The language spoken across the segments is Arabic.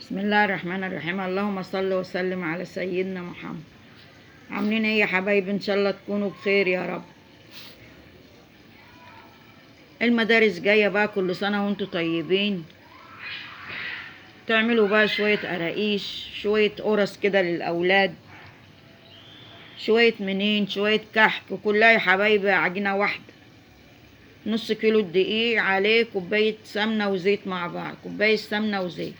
بسم الله الرحمن الرحيم. اللهم صل وسلم على سيدنا محمد. عاملين ايه يا حبايبي؟ ان شاء الله تكونوا بخير يا رب. المدارس جايه بقى، كل سنه وانتوا طيبين. تعملوا بقى شويه قراقيش، شويه قرص كده للاولاد، شويه منين، شويه كحك، وكلها يا حبايبي عجينه واحده. نص كيلو دقيق عليه كوبايه سمنه وزيت مع بعض، كوبايه سمنه وزيت.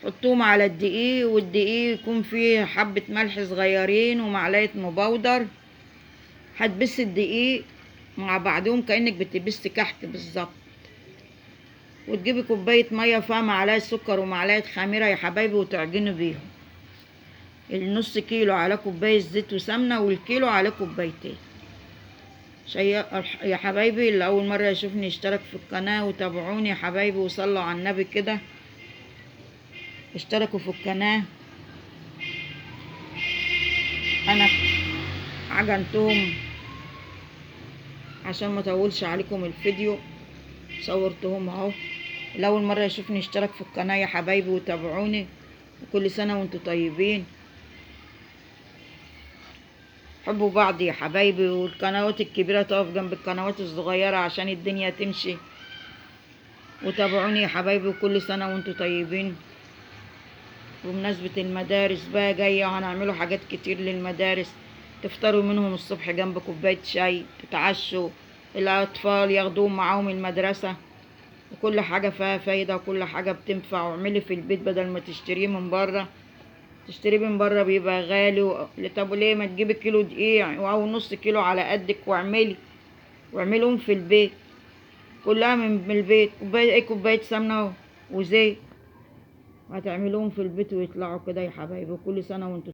حطوهم على الدقيق، والدقيق يكون فيه حبة ملح صغيرين ومعلقة مبودر. هتبس الدقيق مع بعضهم كأنك بتبس كحك بالظبط. وتجيبي كوباية مية فيها معلقة سكر ومعلقة خميرة يا حبايبي، وتعجني بيهم. النص كيلو على كوباية زيت وسمنة، والكيلو على كوبايتين. يا حبايبي اللي أول مرة يشوفني يشترك في القناة وتابعوني يا حبايبي، وصلوا على النبي كده، اشتركوا في القناة. أنا عجنتهم عشان ما اطولش عليكم الفيديو، صورتهم اهو. الاول مره يشوفني اشترك في القناه يا حبايبي وتابعوني، وكل سنه وانتم طيبين. حبوا بعض يا حبايبي، والقنوات الكبيره تقف جنب القنوات الصغيره عشان الدنيا تمشي. وتابعوني يا حبايبي، وكل سنه وانتم طيبين. بمناسبه المدارس بقى جايه، وهنعملوا حاجات كتير للمدارس. تفطروا منهم الصبح جنب كوبايه شاي، تتعشوا الاطفال ياخدوهم معاهم المدرسه. وكل حاجة فيها فايدة، وكل حاجة بتنفع. واعملي في البيت بدل ما تشتريه من بره. تشتريه من بره بيبقى غالي. طب ليه ما تجيبي كيلو دقيق او نص كيلو على قدك، واعمليهم في البيت. كلها من البيت. كوباية سمنة وزيت، هتعملوهم في البيت ويطلعوا كده يا حبايبي. وكل سنة وانتم